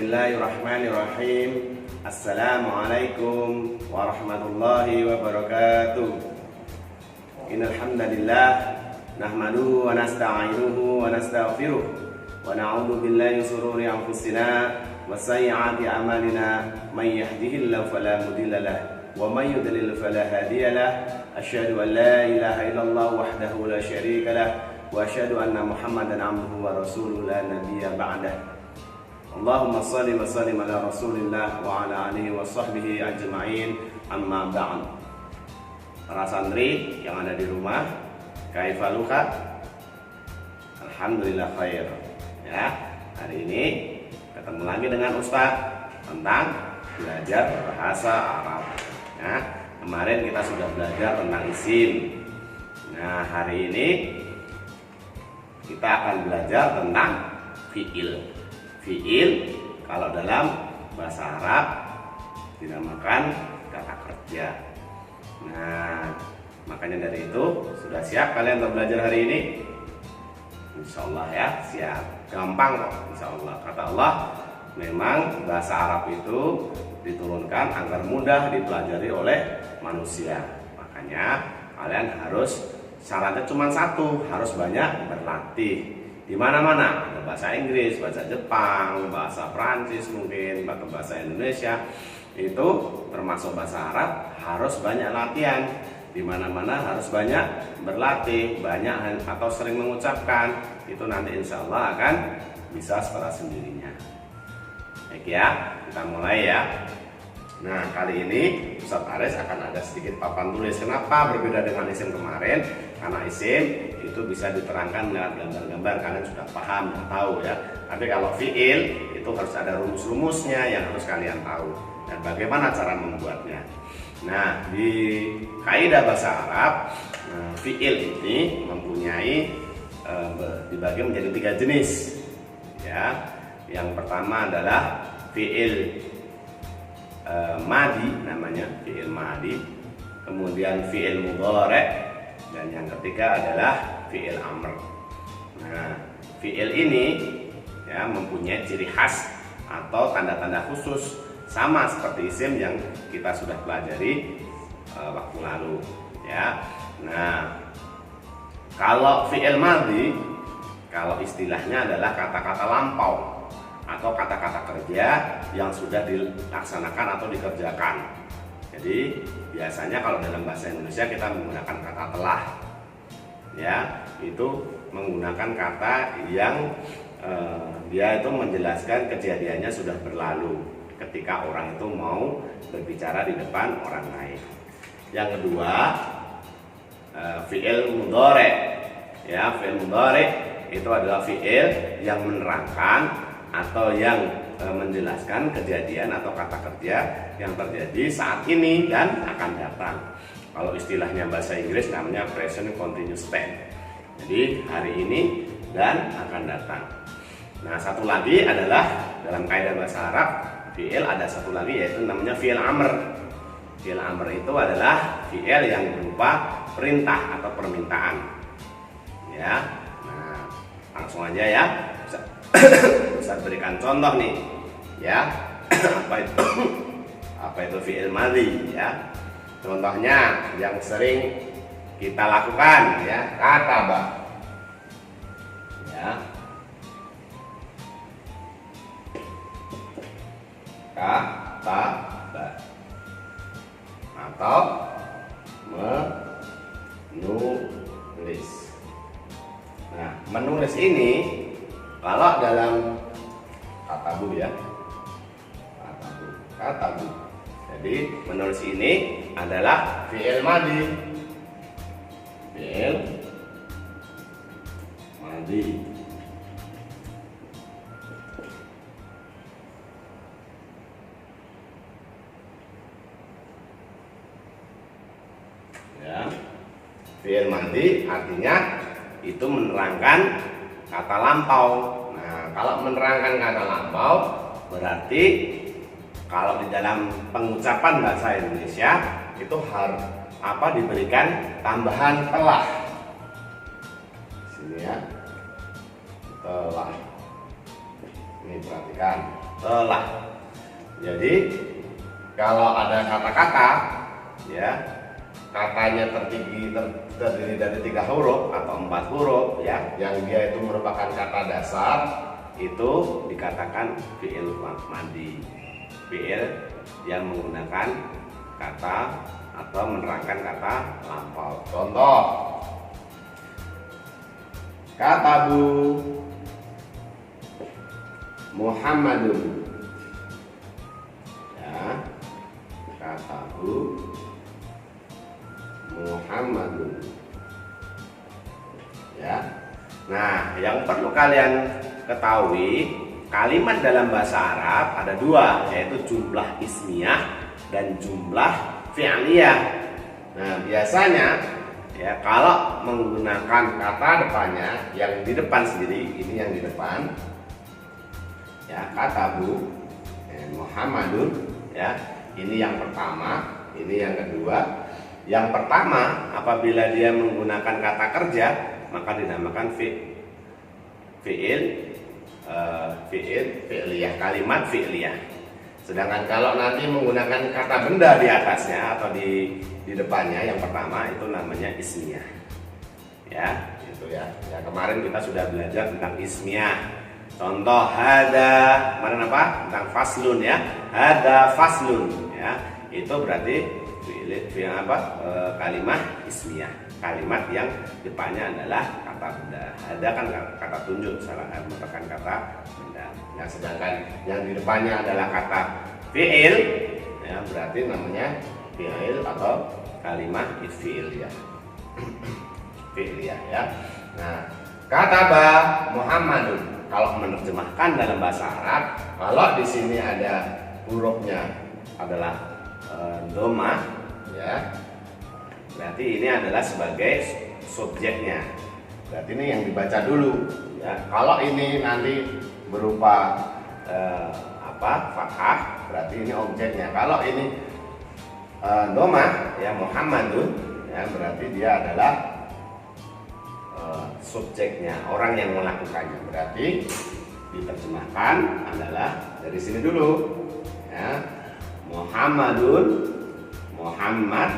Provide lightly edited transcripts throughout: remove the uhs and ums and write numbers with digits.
Bismillahirrahmanirrahim. Assalamualaikum warahmatullahi wabarakatuh. Innal hamdalillah nahmaduhu wa nasta'inuhu wa nastaghfiruh wa na'udzu billahi min shururi anfusina wa sayyiati a'malina may yahdihillahu fala mudilla lahu wa may yudlil fala hadiya lahu. Asyhadu an la ilaha illallah wahdahu la syarika lahu wa asyhadu anna Muhammadan 'abduhu wa rasuluhu la nabiyya ba'dah. Allahumma shalli wa sallim ala Rasulillah wa ala alihi wa sahbihi ajma'in, amma ba'd. Para santri yang ada di rumah, kaifaluka? Alhamdulillah khair. Ya, hari ini ketemu lagi dengan Ustaz tentang belajar bahasa Arab. Ya, kemarin kita sudah belajar tentang isim. Nah, hari ini kita akan belajar tentang fi'il. Fi'il kalau dalam bahasa Arab dinamakan kata kerja. Nah, makanya dari itu sudah siap kalian untuk belajar hari ini? Insya Allah ya, siap. Gampang kok, insya Allah. Kata Allah, memang bahasa Arab itu diturunkan agar mudah dipelajari oleh manusia. Makanya kalian harus, syaratnya cuma satu, harus banyak berlatih. Di mana-mana ada bahasa Inggris, bahasa Jepang, bahasa Prancis, mungkin bahasa Indonesia, itu termasuk bahasa Arab harus banyak latihan. Di mana-mana harus banyak berlatih, banyak atau sering mengucapkan. Itu nanti insya Allah akan bisa secara sendirinya. Baik ya, kita mulai ya. Nah, kali ini Ustaz Aris akan ada sedikit papan tulis. Kenapa berbeda dengan isim kemarin? Karena isim itu bisa diterangkan lewat gambar-gambar, kalian sudah paham dan tahu ya. Tapi kalau fi'il itu harus ada rumus-rumusnya yang harus kalian tahu. Dan bagaimana cara membuatnya? Nah, di kaidah bahasa Arab, fi'il ini mempunyai dibagi menjadi 3 jenis. Ya, yang pertama adalah fi'il madi, namanya fi'il madi, kemudian fi'il mudhari', dan yang ketiga adalah fi'il amr. Nah, fi'il ini ya mempunyai ciri khas atau tanda-tanda khusus, sama seperti isim yang kita sudah pelajari waktu lalu ya. Nah, kalau fi'il madi, kalau istilahnya adalah kata-kata lampau atau kata-kata kerja yang sudah dilaksanakan atau dikerjakan. Jadi biasanya kalau dalam bahasa Indonesia kita menggunakan kata telah, ya, itu menggunakan kata yang dia itu menjelaskan kejadiannya sudah berlalu ketika orang itu mau berbicara di depan orang lain. Yang kedua, fi'il mudhari', ya, fi'il mudhari' itu adalah fi'il yang menerangkan atau yang menjelaskan kejadian atau kata kerja yang terjadi saat ini dan akan datang. Kalau istilahnya bahasa Inggris namanya present continuous tense. Jadi hari ini dan akan datang. Nah, satu lagi adalah dalam kaidah bahasa Arab, fi'il ada satu lagi yaitu namanya fi'il amr. Fi'il amr itu adalah fi'il yang berupa perintah atau permintaan. Ya. Nah, langsung aja ya. Bisa berikan contoh nih ya. apa itu fi'il madhi ya. Contohnya yang sering kita lakukan ya, kataba ya, kataba, atau menulis. Nah, menulis ini kalau dalam katabu ya, katabu. Jadi menulis ini adalah fi'il madhi. Fi'il madhi. Ya. Fi'il madhi artinya itu menerangkan kata lampau. Nah, kalau menerangkan kata lampau berarti kalau di dalam pengucapan bahasa Indonesia itu harus diberikan tambahan telah. Sini ya. Telah. Ini perhatikan. telah. Jadi kalau ada kata-kata ya, katanya terdiri dari 3 huruf atau 4 huruf ya, yang dia itu merupakan kata dasar, itu dikatakan fi'il madi. Fi'il yang menggunakan kata atau menerangkan kata lampau. Contoh, katabu Muhammadun ya, katabu Muhammadun ya. Nah, yang perlu kalian ketahui, kalimat dalam bahasa Arab ada 2, yaitu jumlah ismiyah dan jumlah fi'liyah. Nah, biasanya ya kalau menggunakan kata depannya, yang di depan sendiri, ini yang di depan ya, katabu Muhammadun ya, ini yang pertama, ini yang kedua. Yang pertama, apabila dia menggunakan kata kerja, maka dinamakan fi'liyah, kalimat fi'liyah. Sedangkan kalau nanti menggunakan kata benda di atasnya atau di depannya, yang pertama itu namanya ismiyah. Ya, itu ya. Ya, kemarin kita sudah belajar tentang ismiyah. Contoh hada, kemarin apa? Tentang faslun ya. Hada faslun ya. Itu berarti kalimat ismiyah. Kalimat yang depannya adalah kata benda. Hada kan kata tunjuk, merupakan kata benda. Nah, sedangkan yang di depannya adalah kata fi'il ya, berarti namanya fi'il atau kalimat fi'liyah. Fi'liyah ya. Nah, kataba Muhammadun, kalau menerjemahkan dalam bahasa Arab, kalau di sini ada hurufnya adalah doma ya, berarti ini adalah sebagai subjeknya. Berarti ini yang dibaca dulu ya. Kalau ini nanti berupa fathah, berarti ini objeknya. Kalau ini doma ya, Muhammadun ya, berarti dia adalah subjeknya, orang yang melakukannya. Berarti diterjemahkan adalah dari sini dulu ya, Muhammadun, Muhammad.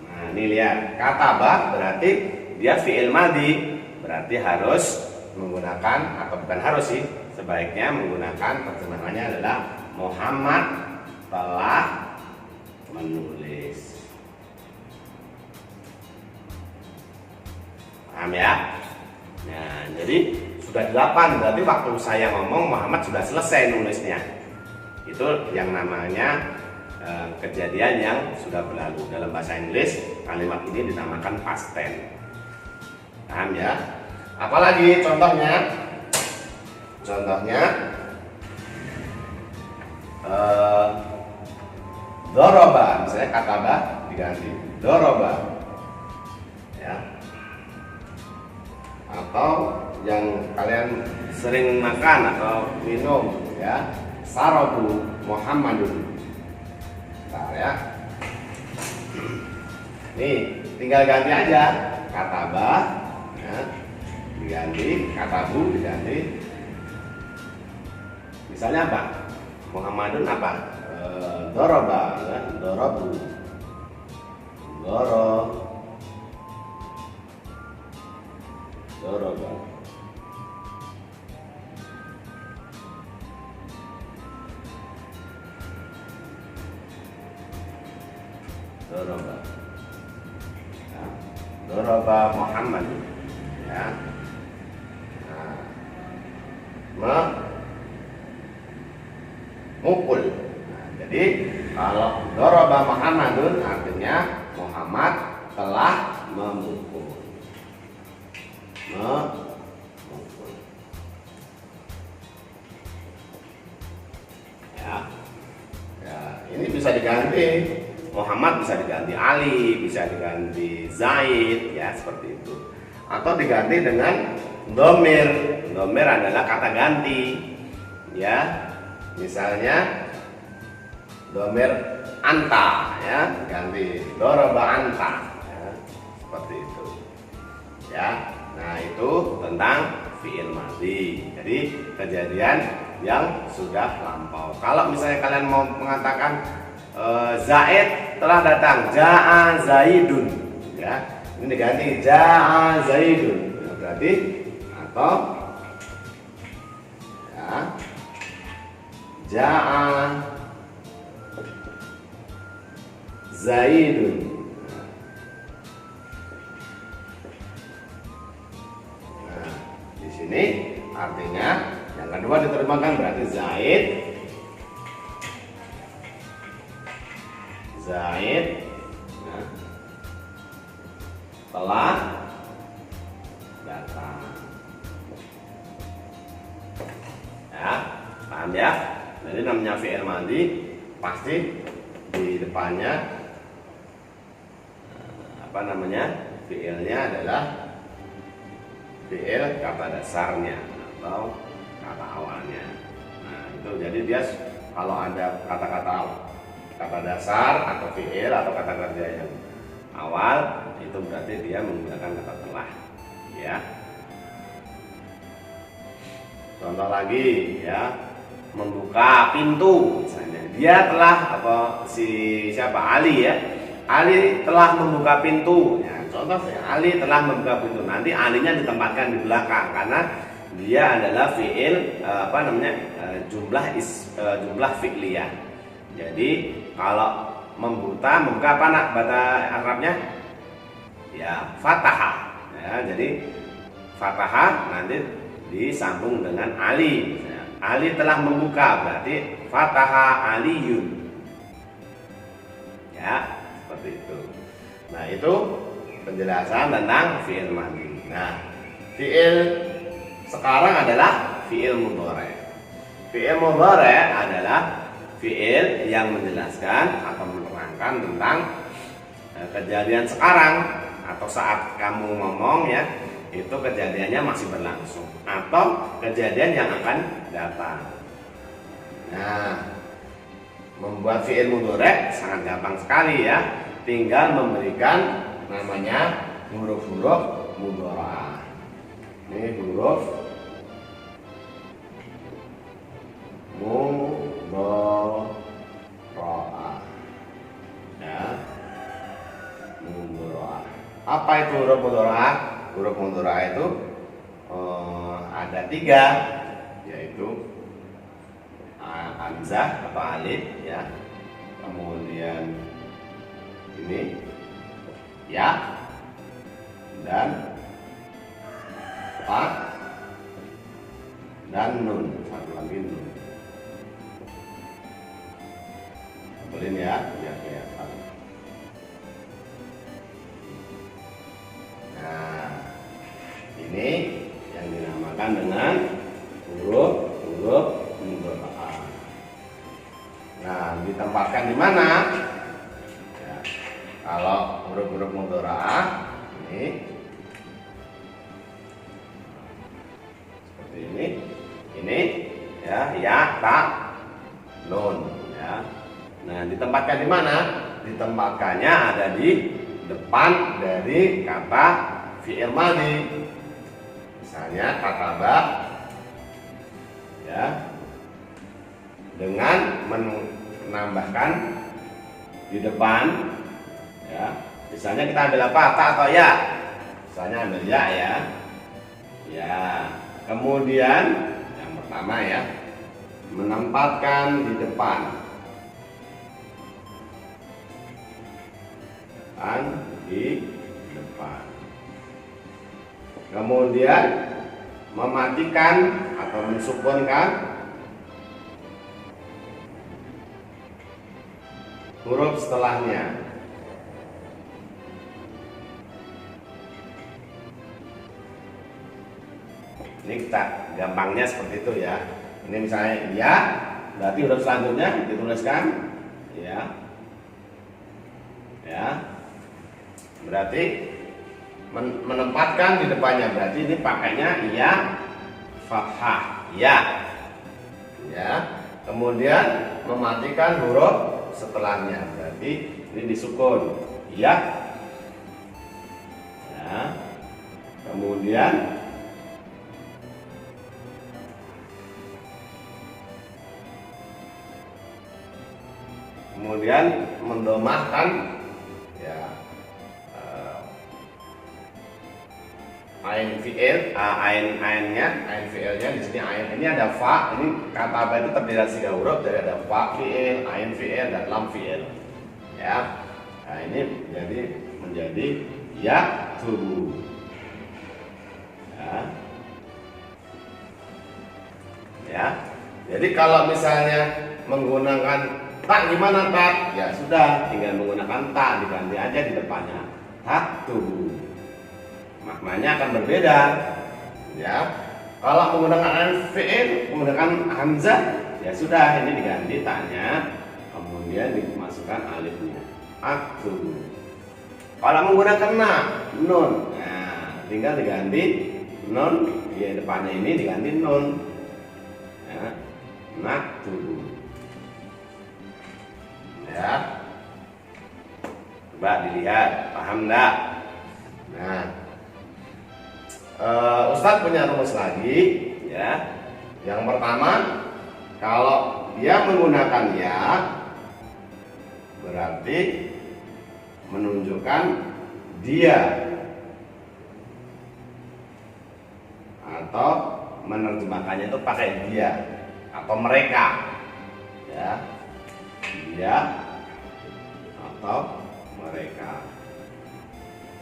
Nah, ini lihat, kataba berarti dia fi'il madhi, berarti harus menggunakan, atau bukan harus sih, sebaiknya menggunakan terjemahannya adalah Muhammad telah menulis. Paham ya? Nah, jadi sudah 8, berarti waktu saya ngomong Muhammad sudah selesai nulisnya. Itu yang namanya kejadian yang sudah berlalu. Dalam bahasa Inggris kalimat ini dinamakan past tense. Paham ya? Apalagi contohnya? Contohnya doroba, misalnya kataba diganti doroba ya. Atau yang kalian sering makan atau minum ya, sarobu Muhammadun. Bentar ya. Nih, tinggal ganti aja kataba ya, diganti katabu, diganti. Misalnya apa? Muhammadun apa? Doroba ya, dorobu. Doroba. Doroba. Ya. Doroba Muhammad ya. Nah, mukul. Nah, jadi kalau doroba Muhammadun artinya Muhammad telah memukul. Memukul. Ya. Ya, ini bisa diganti. Muhammad bisa diganti Ali, bisa diganti Zaid ya, seperti itu. Atau diganti dengan domir. Domir adalah kata ganti ya. Misalnya domir anta ya, ganti doroba anta ya, seperti itu ya. Nah, itu tentang fi'il madhi. Jadi kejadian yang sudah lampau. Kalau misalnya kalian mau mengatakan Zaid telah datang, ja'a Zaidun, ya ini diganti ja'a Zaidun, ya, berarti atau ya ja'a Zaidun. Nah, di sini artinya yang kedua diterjemahkan berarti Zaid nah, telah datang. Ya, paham ya? Jadi namanya fi'il madhi pasti di depannya fi'ilnya adalah fi'il kata dasarnya atau kata awalnya. Nah, itu jadi dia kalau ada kata dasar atau fi'il atau kata kerja yang awal itu berarti dia menggunakan kata telah, ya. Contoh lagi, ya, membuka pintu misalnya. Dia telah Ali ya. Ali telah membuka pintu. Ya, contoh ya, Ali telah membuka pintu. Nanti alinya ditempatkan di belakang karena dia adalah fi'il jumlah fi'liyah. Jadi kalau membuka apa nak bahasa Arabnya? Ya, fataha. Ya, jadi fataha nanti disambung dengan Ali. Ya, Ali telah membuka berarti fataha Aliyun. Ya, seperti itu. Nah, itu penjelasan tentang fi'il madhi. Nah, fi'il sekarang adalah fi'il mudhari'. Fi'il mudhari' adalah fi'il yang menjelaskan atau menerangkan tentang kejadian sekarang atau saat kamu ngomong, ya, itu kejadiannya masih berlangsung atau kejadian yang akan datang. Nah, membuat fi'il mudhari' sangat gampang sekali, ya. Tinggal memberikan namanya huruf-huruf mudhara'ah. Ini huruf mudhara'ah. Ya. Mudhara'ah. Apa itu huruf mudhara'ah? Huruf mudhara'ah itu ada 3, yaitu hamzah atau alif, ya. Kemudian ini ya dan fa dan nun, satu lagi nun. Boleh ya, biar kelihatan. Nah, ini yang dinamakan dengan huruf mudhara'ah. Nah, ditempatkan di mana? Ya, kalau huruf-huruf mudhara'ah ini seperti ini ya, ta, nun, ya. Nah, ditempatkan di mana? Ditempatkannya ada di depan dari kata fi'il madhi. Misalnya kataba, ya, dengan menambahkan di depan, ya. Misalnya kita ambil apa? Ta atau ya? Misalnya ambil ya, ya. Ya. Kemudian yang pertama, ya, menempatkan di depan. Di depan. Kemudian mematikan atau mensukunkan huruf setelahnya. Ini kita gampangnya seperti itu, ya. Ini misalnya ya, berarti huruf selanjutnya dituliskan ya. Ya. Berarti menempatkan di depannya, berarti ini pakainya ya fathah, ya. Ya. Kemudian mematikan huruf setelahnya, berarti ini disukun, ya. Ya. Kemudian kemudian mendomahkan ya ain fi'il, ain fi'ilnya di sini ain ini ada fa, ini kata ba itu terdiri dari 3 huruf, dari ada fa fi'il, ain fi'il dan lam fi'il. Ya. Nah, ini menjadi yaktubu. Ya. Ya. Jadi kalau misalnya menggunakan tak, gimana tak? Ya sudah, tinggal menggunakan tak, diganti aja di depannya taktubu. Maknanya akan berbeda. Ya. Kalau menggunakan fi'il, menggunakan hamzah, ya sudah, ini diganti taknya, kemudian dimasukkan alifnya. Aktubu. Kalau menggunakan nun, nah, tinggal diganti nun, di depannya ini diganti nun. Ya. Naktubu. Ya. Coba dilihat, paham enggak? Nah, Ustadz punya rumus lagi, ya. Yang pertama, kalau dia menggunakan ya, berarti menunjukkan dia, atau menerjemahkannya itu pakai dia atau mereka, ya, dia atau mereka.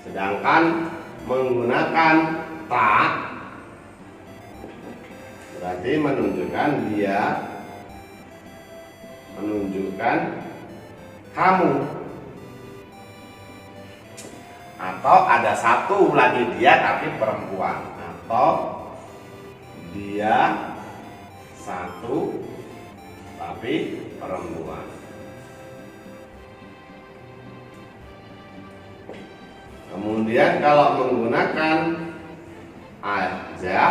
Sedangkan menggunakan tak berarti menunjukkan dia, menunjukkan kamu, atau ada satu lagi dia tapi perempuan, atau dia satu tapi perempuan. Kemudian kalau menggunakan aja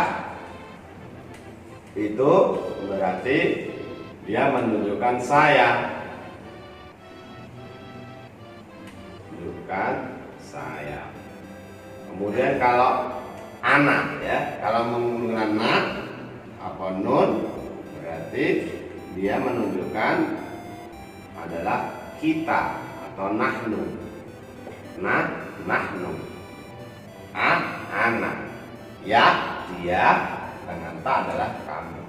itu berarti dia menunjukkan saya, menunjukkan saya. Kemudian kalau anak, ya, kalau menggunakan na apa nun berarti dia menunjukkan adalah kita atau nahnu. Nahnu. Anak. Ya, dia, dengan ta adalah kamu.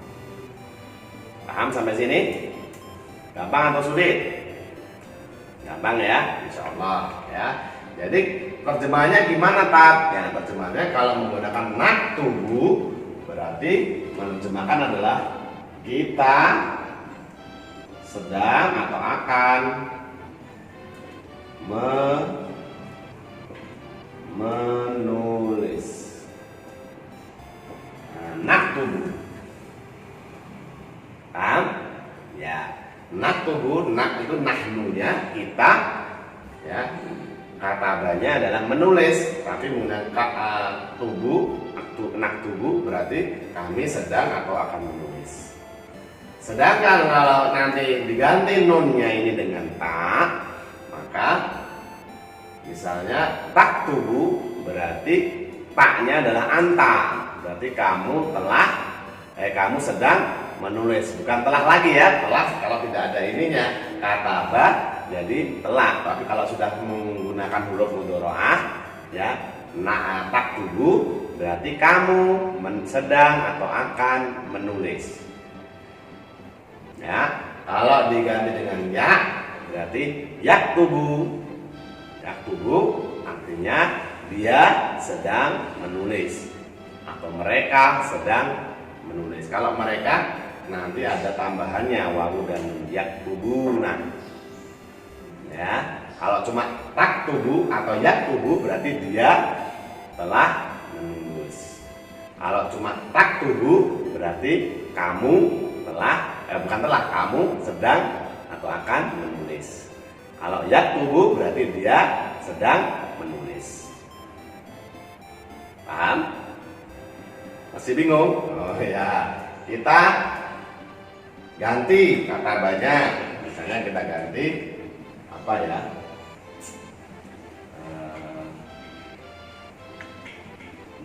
Paham sampai sini? Gampang atau sulit? Gampang ya, insya Allah ya. Jadi terjemahannya gimana tak? Ya, terjemahannya kalau menggunakan naktubu berarti menerjemahkan adalah kita sedang atau akan menulis. Naktubu. Paham? Ya. Naktubu, nak itu nahnunya, kita, ya. Katabanya adalah menulis, tapi menggunakan naktubu berarti kami sedang atau akan menulis. Sedangkan kalau nanti diganti nunnya ini dengan tak, maka misalnya taktubu berarti taknya adalah anta, berarti kamu sedang menulis, bukan telah lagi ya. Telah kalau tidak ada ininya, kataba jadi telah. Tapi kalau sudah menggunakan huruf mudharaah, ya, taktubu berarti kamu sedang atau akan menulis. Ya, kalau diganti dengan ya berarti yaktubu. Yaktubu artinya dia sedang menulis atau mereka sedang menulis. Kalau mereka nanti ada tambahannya wawu dan yaktubuna. Ya, kalau cuma taktubu atau yaktubu berarti dia telah menulis. Kalau cuma taktubu berarti kamu kamu sedang atau akan menulis. Kalau yaktubu berarti dia sedang menulis. Paham? Masih bingung? Oh ya, kita ganti kata banyak. Misalnya kita ganti apa ya?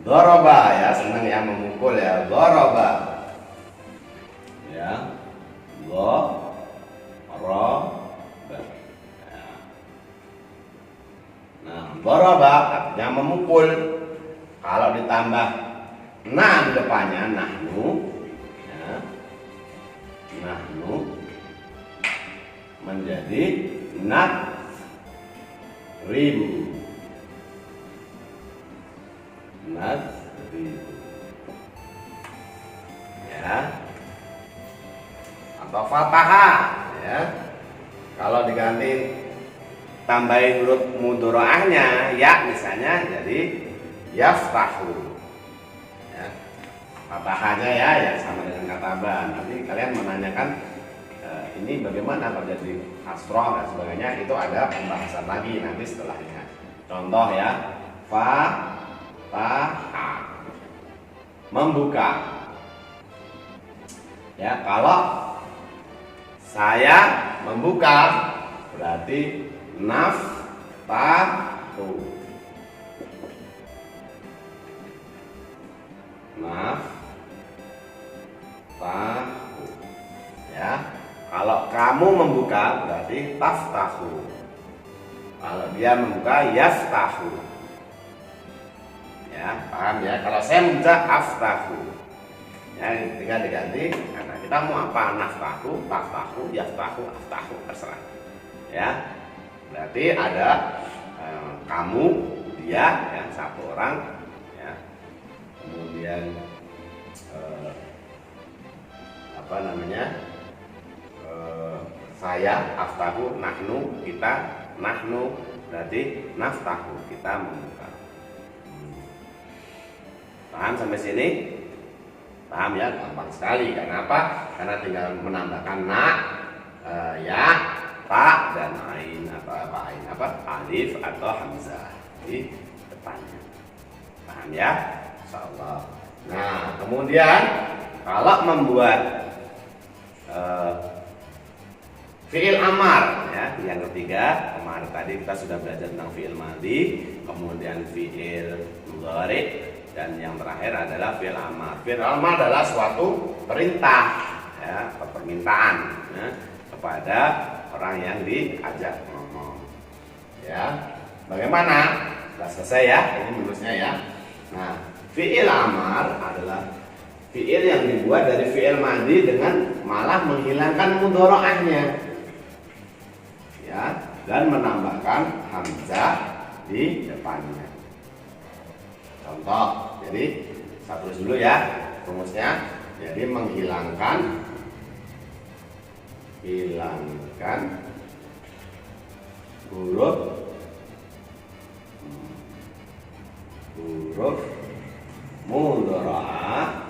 Doroba, ya, senang ya memukul ya. Doroba, ya, doroba. Doroba artinya memukul. Kalau ditambah na di depannya nahnu, ya, nahnu menjadi nadribu. Nadribu. Ya. Atau fataha, ya. Kalau diganti tambahin huruf mudharaahnya ya misalnya jadi yaftahu. Ya. Fathahnya ya sama dengan kata ba. Nanti kalian menanyakan ini bagaimana kalau jadi kasroh dan sebagainya, itu ada pembahasan lagi nanti setelahnya. Contoh ya, fataha membuka. Ya, kalau saya membuka berarti naftahu. Naftahu. Ya. Kalau kamu membuka berarti taftahu. Kalau dia membuka yaftahu. Ya, paham ya? Kalau saya membuka aftahu. Ya, tinggal diganti karena kita mau apa? Naftahu, taftahu, yaftahu, aftahu, terserah. Ya. Berarti ada kamu, dia, ya, satu orang, ya. Kemudian apa namanya? Saya, aftahu, nahnu, kita, nahnu, berarti naftahu, kita membuka. Paham sampai sini? Paham ya? Gampang sekali. Karena apa? Karena tinggal menambahkan na, ya, ta dan ain atau apa ain apa alif atau hamzah di depannya. Paham ya? Insyaallah. Nah, kemudian kalau membuat fi'il amar, ya, yang ketiga, kemarin tadi kita sudah belajar tentang fi'il madhi, kemudian fi'il mudhari, dan yang terakhir adalah fi'il amar. Fi'il amar adalah suatu perintah, ya, atau permintaan, ya, kepada orang yang diajak ngomong. Ya, bagaimana? Sudah selesai ya, ini menulisnya ya. Nah, fi'il amar adalah fi'il yang dibuat dari fi'il madhi dengan malah menghilangkan mudharaahnya. Ya, dan menambahkan hamzah di depannya. Contoh, jadi saya tulis dulu ya rumusnya. Jadi menghilangkan huruf mudharaah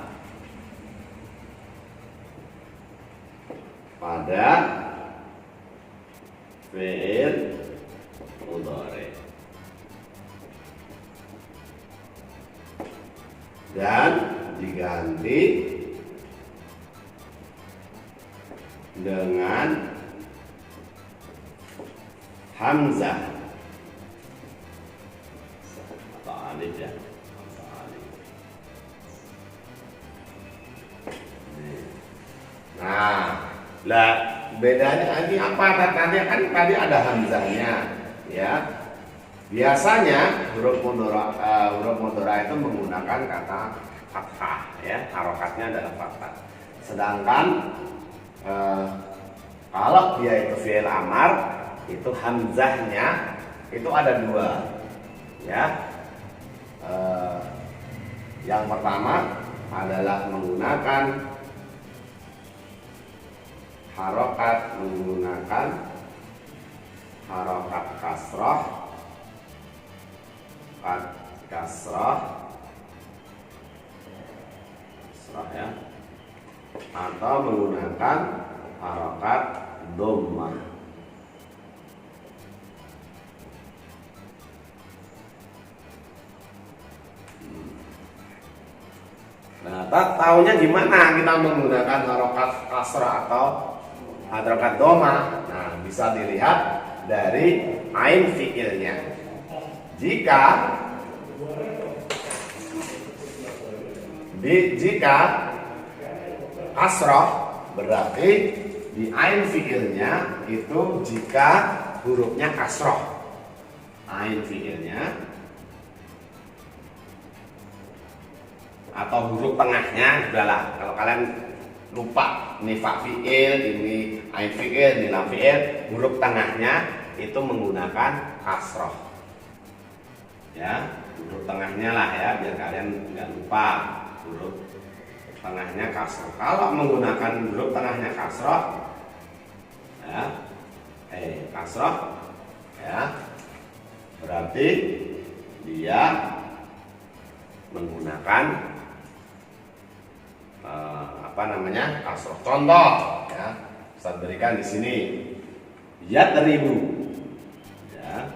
pada fi'il mudhari dan diganti dengan hamzah atau alif ya. Nah, lah bedanya ini apa? Tadi kan tadi ada hamzahnya, ya. Biasanya huruf mudhara itu menggunakan kata fathah, ya. Harokatnya adalah fathah. Sedangkan kalau dia itu fi'il amar, itu hamzahnya itu ada dua, ya. Yang pertama adalah menggunakan harokat kasroh ya, atau menggunakan harokat dhammah. Nah, tahunya gimana kita menggunakan harokat kasroh atau harokat dhammah? Nah, bisa dilihat dari ain fi'ilnya. Jika kasroh berarti di ain fi'ilnya itu jika hurufnya kasroh. ain fiilnya atau huruf tengahnya, sudahlah. Kalau kalian lupa ini fa fiil, ini ain fiil, ini lam fiil, huruf tengahnya itu menggunakan kasroh. Ya, huruf tengahnya lah ya, biar kalian nggak lupa. Huruf tengahnya kasroh. Kalau menggunakan huruf tengahnya kasroh, ya, kasroh, ya, berarti dia menggunakan kasroh. Contoh, ya, saya berikan di sini, yatribu, ya,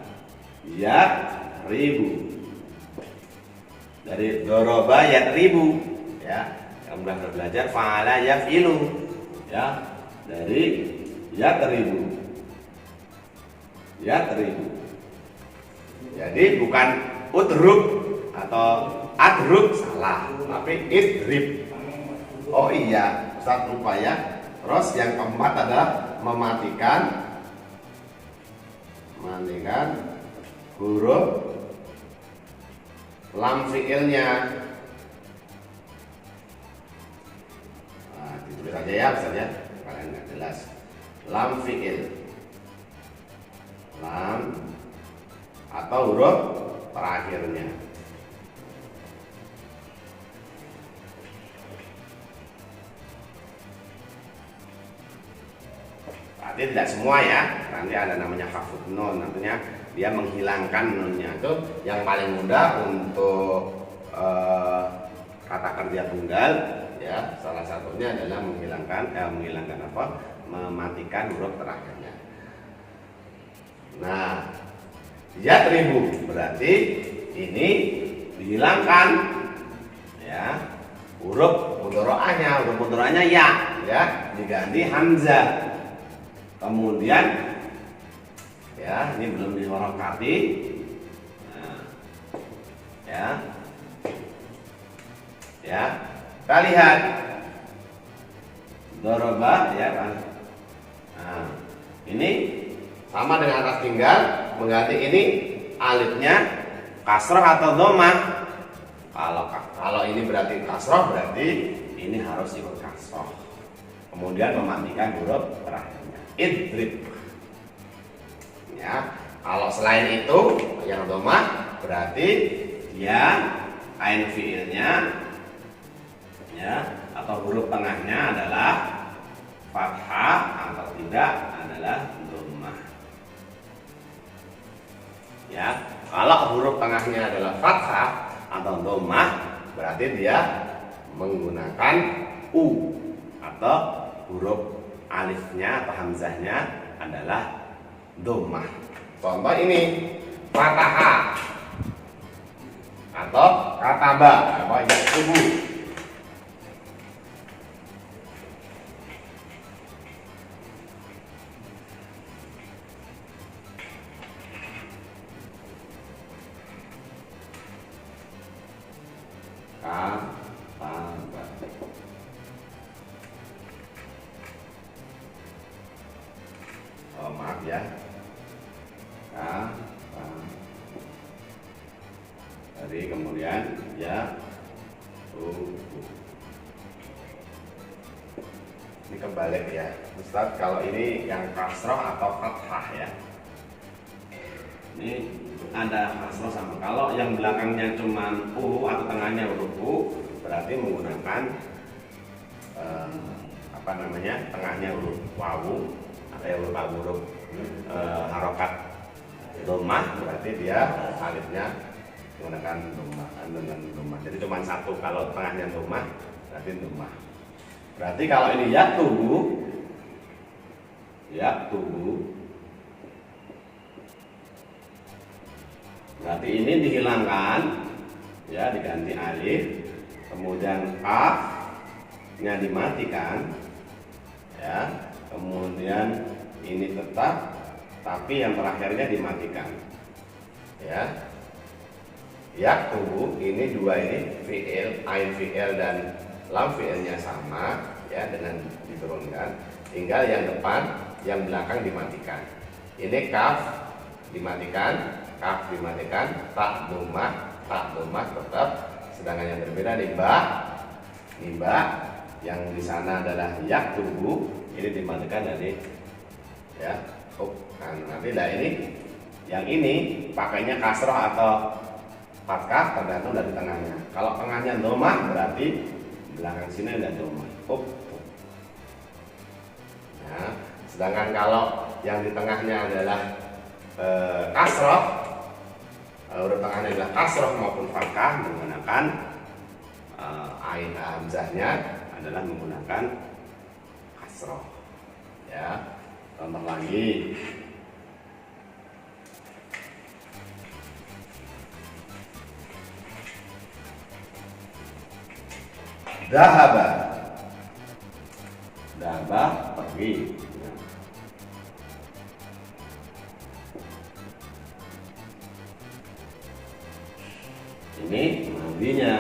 yatribu, dari doroba yatribu, ya, yang sudah belajar fa'ala yaf'ilu, ya, dari yatribu, yatribu. Jadi bukan udrub atau adrub, salah, tapi idrib. Oh iya, Ustaz lupa ya. Terus yang keempat adalah mematikan huruf lam fiilnya. Nah, ditulis aja ya, Ustaz ya. Kalian nggak jelas. Lam fiil, lam atau huruf terakhirnya. Berarti tidak semua ya, nanti ada namanya hafud nun, nantinya dia menghilangkan nunnya. Itu yang paling mudah untuk kata kerja tunggal, ya, salah satunya adalah menghilangkan mematikan huruf terakhirnya. Nah, yatribu berarti ini dihilangkan, ya, huruf mudhoro'ahnya, ya, diganti hamzah. Kemudian, ya, ini belum diharokati, nah, ya, kita lihat doroba, ya kan. Nah, ini sama dengan atas tinggal, mengganti ini alifnya kasroh atau dhammah. Kalau ini berarti kasroh, berarti ini harus ikut kasroh. Kemudian mematikan huruf terakhirnya. Idrib. Ya, kalau selain itu yang dhammah berarti dia ain fiilnya, ya, atau huruf tengahnya adalah fathah atau tidak adalah dhammah. Ya, kalau huruf tengahnya adalah fathah atau dhammah berarti dia menggunakan u, atau huruf alifnya atau hamzahnya adalah dhammah. Contoh ini fathah atau kataba atau yaktubu. Maaf ya. Jadi kemudian ya, ini kebalik ya, Ustaz. Kalau ini yang kasroh atau fathah ya, ini ada kasroh sama. Kalau yang belakangnya cuman u atau tengahnya huruf u, berarti menggunakan tengahnya huruf wawu, huruf harokat dhammah, berarti dia alifnya menggunakan dhammah. Jadi cuma satu, kalau tengahnya dhammah berarti dhammah. Berarti kalau ini yaktubu, berarti ini dihilangkan, ya, diganti alif, kemudian kafnya dimatikan, ya, kemudian ini tetap, tapi yang terakhirnya dimatikan, ya. Yaktubu ini dua, ini fi'il, ain fi'il dan lam fi'ilnya sama, ya, dengan diturunkan. Tinggal yang depan, yang belakang dimatikan. Ini kaf dimatikan, kaf dimatikan, tak domah tetap. Sedangkan yang berbeda nih ba yang di sana adalah yak tubuh, ini dimatikan dari ya. Kan nanti ini yang ini pakainya kasroh atau fathah tergantung dari tengahnya. Kalau tengahnya domah berarti belakang sini ada domah. Nah, sedangkan kalau yang di tengahnya adalah kasroh, huruf tengahnya adalah kasroh maupun fathah, menggunakan ain hamzahnya adalah menggunakan kasroh. Ya, contoh lagi. Dahaba pergi. Ini madinya.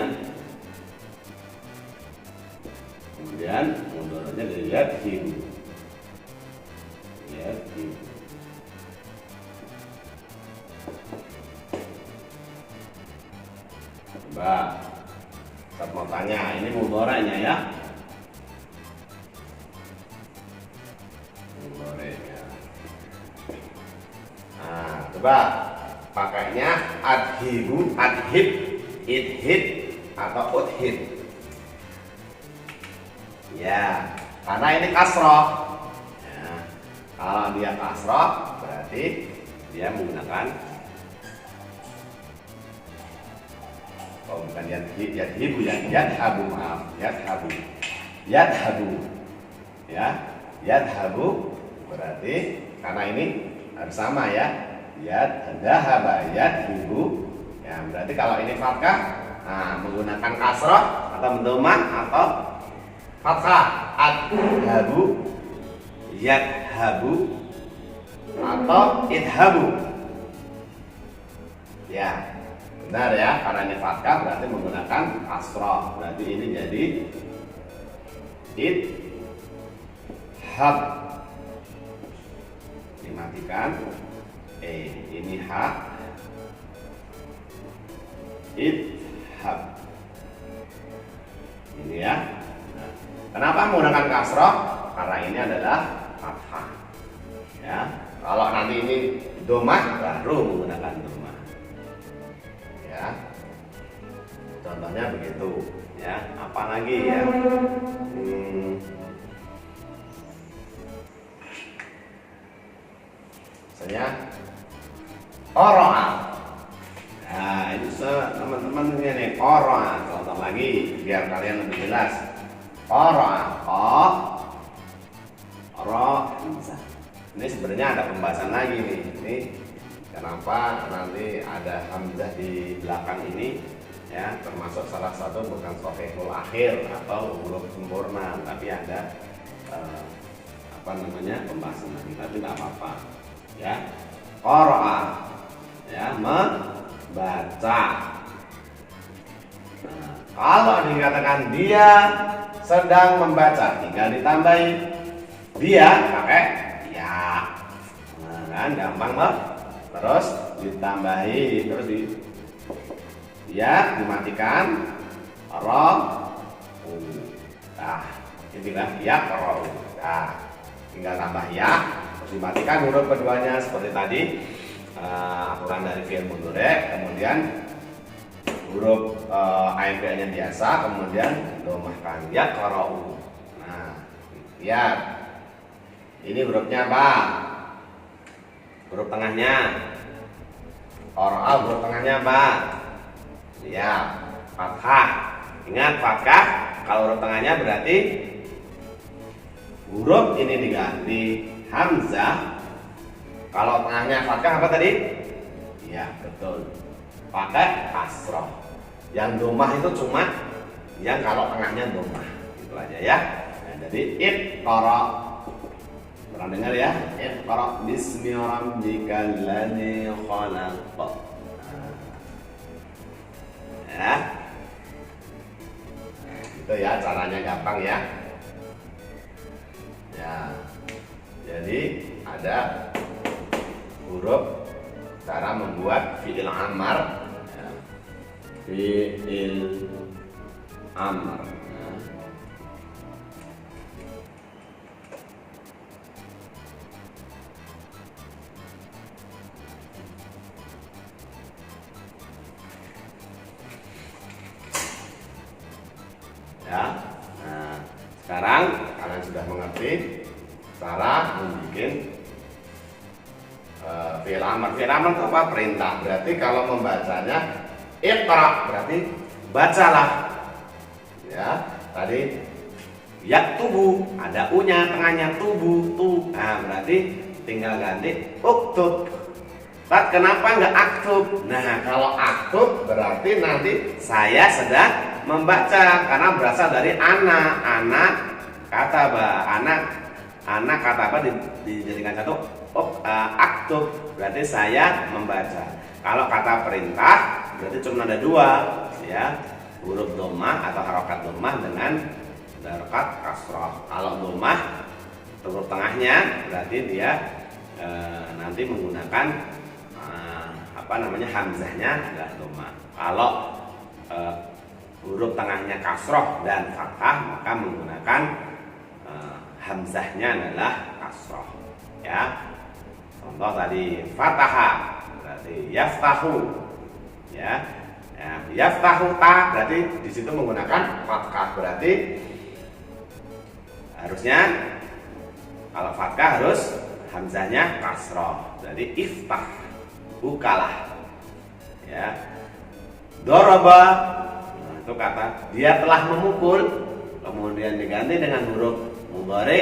Kemudian mudhari'nya dilihat hibu. Coba Ustaz mau tanya, ini mudhari'nya ya. Nah, coba pakainya adhibu, adhib, idhid atau udhid. Ya, karena ini kasroh. Ya, kalau dia kasroh berarti dia menggunakan bukan yadhibu, yadhabu, maaf, yadhabu. Ya, yadhabu berarti karena ini harus sama ya. Yadhaba, yadhibu. Ya, berarti kalau ini fathah, nah, menggunakan kasroh atau domah atau fathah, adhabu, yadhabu atau idhabu. Ya, benar ya, karena ini fathah berarti menggunakan kasroh. Berarti ini jadi idhab. Dimatikan. Ini ha. Idhab. Ini ya. Nah, kenapa menggunakan kasroh? Karena ini adalah fathah. Ya, kalau nanti ini domah baru menggunakan domah. Ya, contohnya begitu. Ya, apa lagi ya? Misalnya qara'a. Nah, itu teman-teman ini qara'a. Contoh lagi biar kalian lebih jelas. Qara'a, ini sebenarnya ada pembahasan lagi nih. Ini kenapa nanti ada hamzah di belakang ini? Ya, termasuk salah satu bukan shafihul akhir atau huruf sempurna, tapi ada pembahasan lagi. Tapi nggak apa-apa. Ya, qara'a, ya, membaca. Nah, kalau dikatakan dia sedang membaca, tinggal ditambahi dia pakai ya. Nah, kan gampang loh. Terus ditambahi, terus ya dimatikan nah, inilah ya qara'u. Nah, tinggal tambah ya, terus dimatikan huruf keduanya seperti tadi, aturan dari fi'il mudhari', kemudian huruf ain fi'ilnya biasa, kemudian domahkan ya qara'u. Nah, lihat ini hurufnya apa? Huruf tengahnya qara'a, huruf tengahnya apa? Ya, fathah. Ingat fathah, kalau huruf tengahnya berarti huruf ini diganti hamzah. Kalau tengahnya fathah apa tadi? Ya, betul. Pakai kasroh. Yang domah itu cuma yang kalau tengahnya domah. Itu aja ya. Nah, jadi iqra. Pernah dengar ya? Iqra bismi rabbikal ladzi khalaq. Ya. Itu ya caranya gampang ya. Ya. Jadi ada huruf cara membuat fi'il amar, ya. Fi'il amar, ya. Nah, sekarang kalian sudah mengerti cara membuat fi'il amar. Fi'il amar itu apa? Perintah. Berarti kalau membacanya iqra, berarti bacalah. Ya, tadi yaktubu, ada u-nya tengahnya, tubu, tu. Nah, berarti tinggal ganti uktub. Kenapa nggak aktub? Nah, kalau aktub berarti nanti saya sedang membaca, karena berasal dari anak kataba, anak kataba dijadikan satu aktub, berarti saya membaca. Kalau kata perintah berarti cuma ada dua, ya, huruf dhammah atau harokat dhammah dengan harokat kasrah. Kalau dhammah huruf tengahnya berarti dia nanti menggunakan hamzahnya adalah dhammah. Kalau huruf tengahnya kasroh dan fathah, maka menggunakan hamzahnya adalah kasroh, ya. Contoh tadi fataha berarti yaftahu, ya. Yaftahu ta berarti di situ menggunakan fathah, berarti harusnya kalau fathah harus hamzahnya kasroh, jadi iftah, bukalah, ya. Doraba, nah, itu kata dia telah memukul, kemudian diganti dengan huruf mudhari,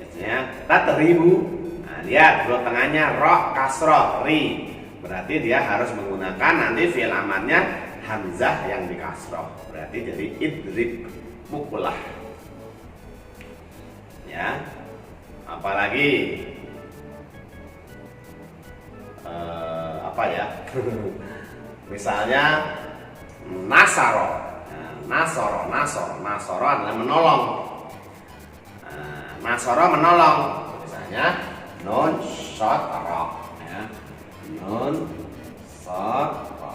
misalnya tatribu. Nah, lihat huruf tengahnya ro kasroh ri, berarti dia harus menggunakan nanti fi'il amarnya hamzah yang dikasroh, berarti jadi idrib, pukullah, ya. Apalagi apa ya? Misalnya nasaro. Nasoro adalah menolong. Nasoro menolong. Misalnya nun syatra, ya. Nun syatra.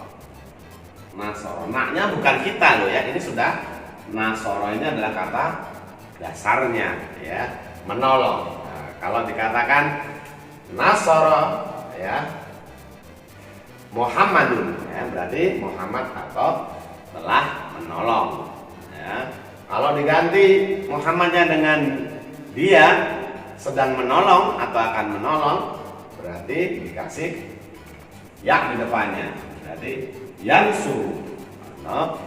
Nasoro. Naknya bukan kita loh, ya. Ini sudah nasoro, ini adalah kata dasarnya, ya, menolong. Nah, kalau dikatakan nasoro, ya, Muhammadun, ya, berarti Muhammad atau telah menolong, ya. Kalau diganti Muhammadnya dengan dia sedang menolong atau akan menolong, berarti dikasih ya di depannya, berarti yansu, atau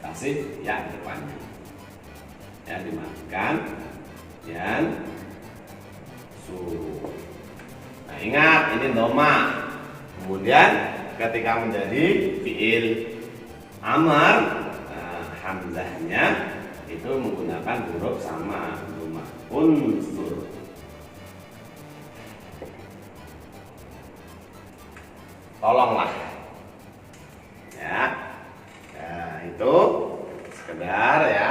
kasih ya di depannya, ya, dimatikan yansu. Nah, ingat ini dhammah. Kemudian ketika menjadi fi'il amar, hamzahnya itu menggunakan huruf sama, dhammah, unsur. Tolonglah, ya. Nah, itu sekedar, ya,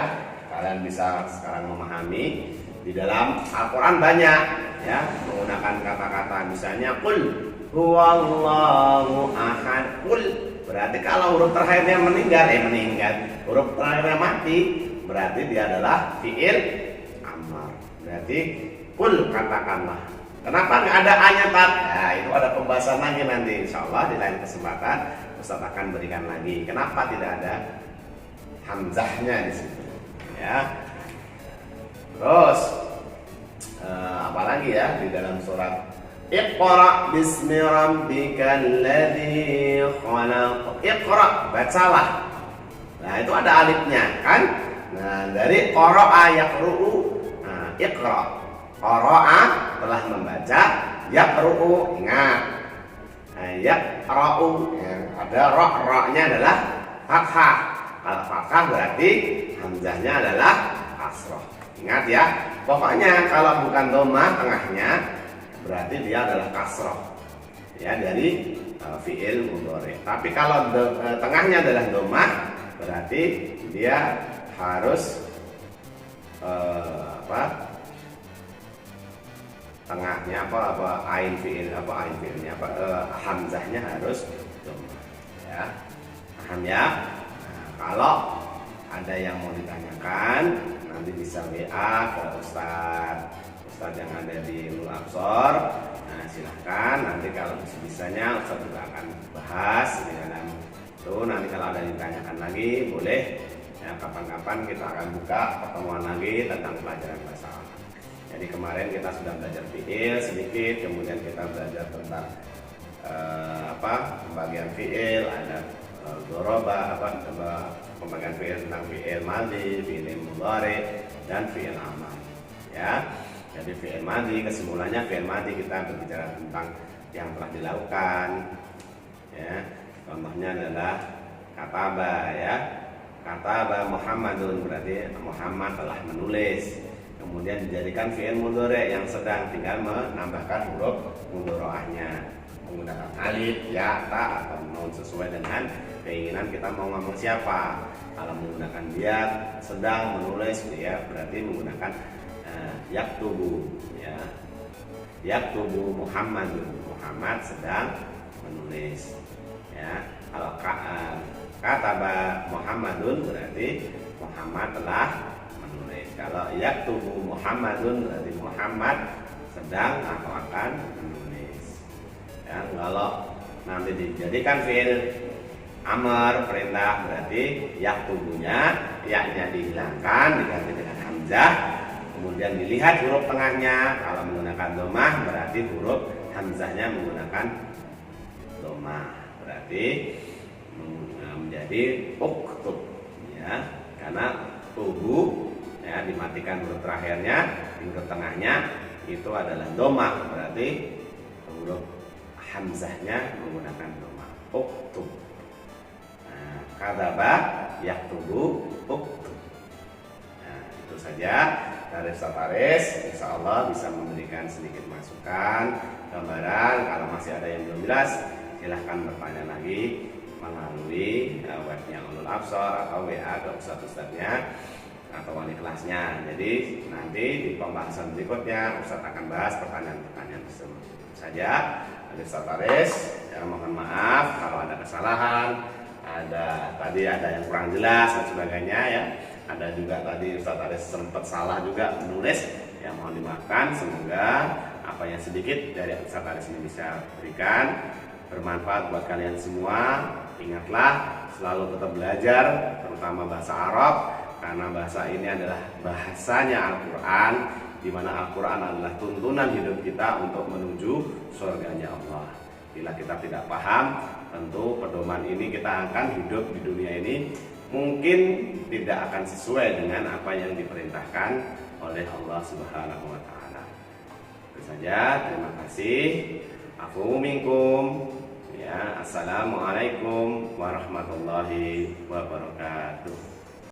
kalian bisa sekarang memahami. Di dalam Al-Quran banyak, ya, menggunakan kata-kata, misalnya qul huwallahu ahad. Qul berarti kalau huruf terakhirnya meninggal, huruf terakhirnya mati, berarti dia adalah fi'il amar. Berarti qul, katakanlah. Kenapa nggak ada ayat? Nah, itu ada pembahasan lagi nanti, insyaallah di lain kesempatan Ustaz akan berikan lagi. Kenapa tidak ada hamzahnya di situ, ya. Terus apalagi, ya, di dalam surat Iqra bismi rabbikal ladzi khalaq. Iqra, bacalah. Nah, itu ada alifnya, kan? Nah, dari qara'a yaqru'u. Nah, Iqra. Qara'a telah membaca, yaqru'u ingat. Nah, yaqra'u, ya, ada ra'-nya adalah fathah. Kalau fathah berarti hamzahnya adalah kasrah. Ingat, ya. Pokoknya kalau bukan dhammah tengahnya, berarti dia adalah kasroh, ya, dari fi'il mudhari. Tapi kalau tengahnya adalah dhammah, berarti dia harus tengahnya ain fiilnya hamzahnya harus dhamma ya. Paham ya? Nah, kalau ada yang mau ditanyakan nanti bisa WA ke Ustadz yang ada di Nurul Absor. Nah, silahkan, nanti kalau bisa-bisanya Ustadz juga akan bahas di dalam itu. Nanti kalau ada yang ditanyakan lagi boleh ya, kapan-kapan kita akan buka pertemuan lagi tentang pelajaran bahasa Arab. Jadi kemarin kita sudah belajar fiil sedikit, kemudian kita belajar tentang pembagian fiil, ada doroba, pembagian fiil tentang fiil madhi, fiil mudhari, dan fiil amar ya. Jadi fiil madhi, kesimpulannya fiil madhi kita berbicara tentang yang telah dilakukan ya. Contohnya adalah kataba ya. Kataba Muhammadun, berarti Muhammad telah menulis. Kemudian dijadikan fiil mudhari yang sedang, tinggal menambahkan huruf mudhari'ahnya menggunakan alif, ya, ta atau nun sesuai dengan keinginan kita mau ngomong siapa. Kalau menggunakan dia sedang menulis ya, berarti menggunakan yaktubu ya. Yaktubu Muhammadun, Muhammad sedang menulis ya. Kalau kataba Muhammadun berarti Muhammad telah menulis. Kalau yaktubu Muhammadun berarti Muhammad sedang atau akan menulis ya. Kalau nanti dijadikan fiil amar, perintah, berarti yaktubunya yaknya dihilangkan diganti dengan hamzah. Kemudian dilihat huruf tengahnya, kalau menggunakan dhammah berarti huruf hamzahnya menggunakan dhammah, berarti menjadi uktub ya. Karena tubuh ya dimatikan huruf terakhirnya, huruf tengahnya itu adalah dhammah, berarti huruf hamzahnya menggunakan dhammah, uktub. Nah, kadzaba yaktubu uktub. Nah, itu saja dari Ustaz Aris, insya Allah bisa memberikan sedikit masukan, gambaran. Kalau masih ada yang belum jelas, silahkan bertanya lagi melalui webnya Nurul Absor atau WA ke Ustadz-ustadznya atau wali kelasnya. Jadi nanti di pembahasan berikutnya Ustadz akan bahas pertanyaan-pertanyaan tersebut. Itu saja dari Ustaz Aris. Ya, mohon maaf kalau ada kesalahan, tadi ada yang kurang jelas dan sebagainya ya. Ada juga tadi Ustaz Aris sempat salah juga menulis, yang mohon dimaafkan. Semoga apa yang sedikit dari Ustaz Aris ini bisa berikan bermanfaat buat kalian semua. Ingatlah selalu tetap belajar, terutama bahasa Arab, karena bahasa ini adalah bahasanya Al-Quran, di mana Al-Quran adalah tuntunan hidup kita untuk menuju surganya Allah. Bila kita tidak paham, tentu pedoman ini kita akan hidup di dunia ini mungkin tidak akan sesuai dengan apa yang diperintahkan oleh Allah Subhanahu wa taala. Itu saja, terima kasih. Afu minkum. Ya, assalamualaikum warahmatullahi wabarakatuh.